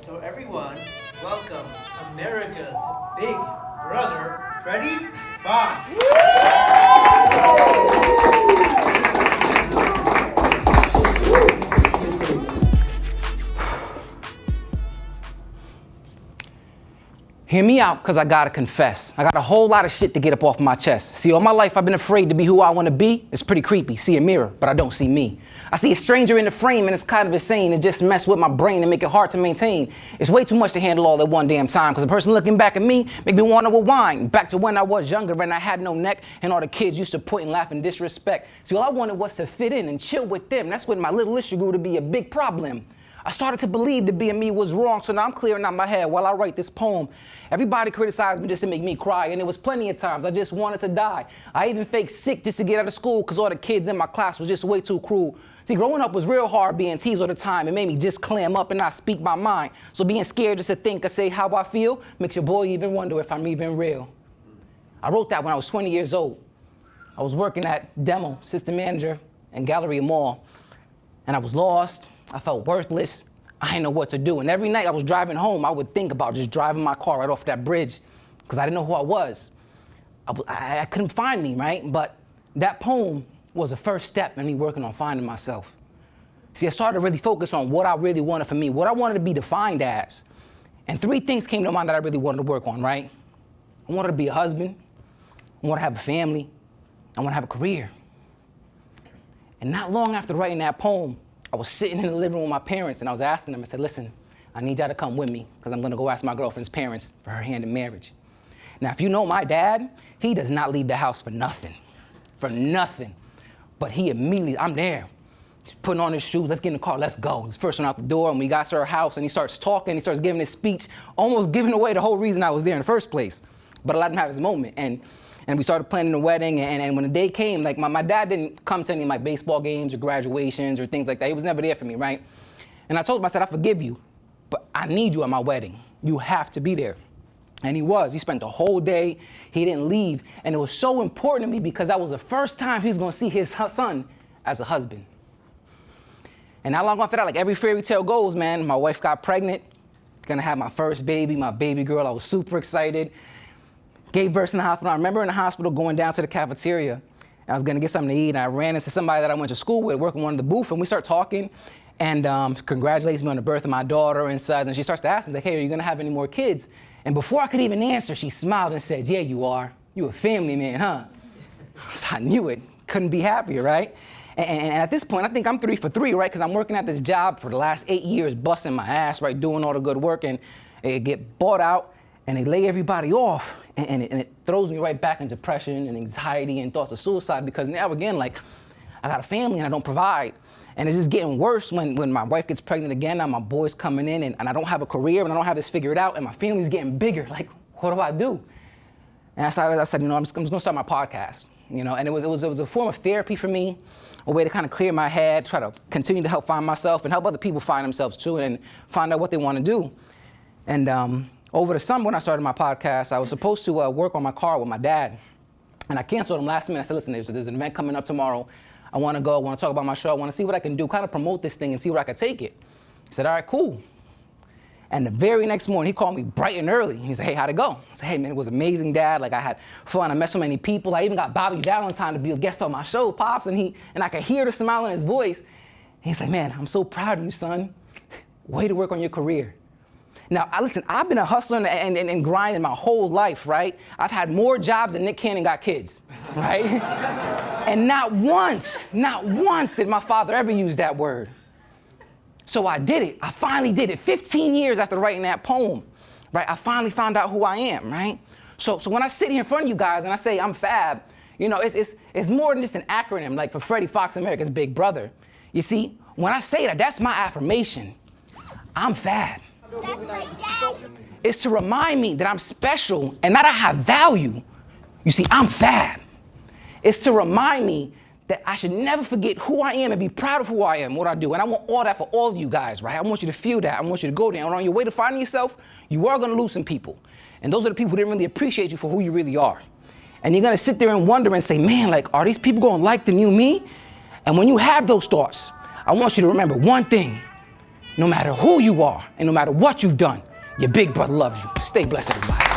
So everyone, welcome America's big brother, Freddie Fox. Hear me out, because I gotta confess. I got a whole lot of shit to get up off my chest. See, all my life I've been afraid to be who I wanna be. It's pretty creepy. See a mirror, but I don't see me. I see a stranger in the frame and it's kind of insane. It just mess with my brain and make it hard to maintain. It's way too much to handle all at one damn time, because the person looking back at me make me wanna rewind. Back to when I was younger and I had no neck and all the kids used to point and laugh and disrespect. See, all I wanted was to fit in and chill with them. That's when my little issue grew to be a big problem. I started to believe that being me was wrong, so now I'm clearing out my head while I write this poem. Everybody criticized me just to make me cry, and there was plenty of times I just wanted to die. I even faked sick just to get out of school, because all the kids in my class was just way too cruel. See, growing up was real hard being teased all the time. It made me just clam up and not speak my mind. So being scared just to think or say how I feel makes your boy even wonder if I'm even real. I wrote that when I was 20 years old. I was working at Demo, assistant manager in Galleria Mall, and I was lost. I felt worthless. I didn't know what to do. And every night I was driving home, I would think about just driving my car right off that bridge, because I didn't know who I was. I couldn't find me, right? But that poem was the first step in me working on finding myself. See, I started to really focus on what I really wanted for me, what I wanted to be defined as. And three things came to mind that I really wanted to work on, right? I wanted to be a husband. I wanted to have a family. I want to have a career. And not long after writing that poem, I was sitting in the living room with my parents and I was asking them, I said, listen, I need y'all to come with me because I'm gonna go ask my girlfriend's parents for her hand in marriage. Now, if you know my dad, he does not leave the house for nothing. But he immediately, I'm there. He's putting on his shoes, let's get in the car, let's go. He's first one out the door and we got to our house and he starts talking, he starts giving his speech, almost giving away the whole reason I was there in the first place. But I let him have his moment. And we started planning the wedding, and when the day came, like my dad didn't come to any of my baseball games or graduations or things like that. He was never there for me, right? And I told him, I said, I forgive you, but I need you at my wedding. You have to be there. And he was. He spent the whole day. He didn't leave. And it was so important to me because that was the first time he was going to see his son as a husband. And not long after that, like every fairy tale goes, man, my wife got pregnant, gonna have my first baby, my baby girl. I was super excited. Gave birth in the hospital. I remember in the hospital going down to the cafeteria. I was gonna get something to eat, and I ran into somebody that I went to school with, working one of the booth, and we start talking, and congratulates me on the birth of my daughter and such, and she starts to ask me, like, hey, are you gonna have any more kids? And before I could even answer, she smiled and said, yeah, you are. You a family man, huh? So I knew it. Couldn't be happier, right? And at this point, I think I'm 3 for 3, right? Because I'm working at this job for the last 8 years, busting my ass, right, doing all the good work, and it get bought out, and they lay everybody off. And it throws me right back into depression and anxiety and thoughts of suicide, because now again, like, I got a family and I don't provide. And it's just getting worse when my wife gets pregnant again. Now my boy's coming in and I don't have a career and I don't have this figured out and my family's getting bigger. Like, what do I do? And I said, you know, I'm just gonna start my podcast, you know. And it was a form of therapy for me, a way to kind of clear my head, try to continue to help find myself and help other people find themselves too and find out what they want to do. And over the summer when I started my podcast, I was supposed to work on my car with my dad. And I canceled him last minute. I said, listen, there's an event coming up tomorrow. I want to go, I want to talk about my show. I want to see what I can do, kind of promote this thing and see where I could take it. He said, all right, cool. And the very next morning, he called me bright and early. He said, hey, how'd it go? I said, hey, man, it was amazing, Dad. Like, I had fun. I met so many people. I even got Bobby Valentine to be a guest on my show, Pops. And I could hear the smile in his voice. He's like, man, I'm so proud of you, son. Way to work on your career. Now, listen, I've been a hustler and grinding my whole life, right? I've had more jobs than Nick Cannon got kids, right? And not once did my father ever use that word. So I did it. I finally did it. 15 years after writing that poem, right? I finally found out who I am, right? So when I sit here in front of you guys and I say I'm Fab, you know, it's more than just an acronym, like for Freddie Fox, America's big brother. You see, when I say that, that's my affirmation. I'm Fab. It's to remind me that I'm special and that I have value. You see, I'm Fab. It's to remind me that I should never forget who I am and be proud of who I am, what I do. And I want all that for all of you guys, right? I want you to feel that. I want you to go there. And on your way to finding yourself, you are going to lose some people. And those are the people who didn't really appreciate you for who you really are. And you're going to sit there and wonder and say, man, like, are these people going to like the new me? And when you have those thoughts, I want you to remember one thing. no matter who you are and no matter what you've done, your big brother loves you. Stay blessed, everybody.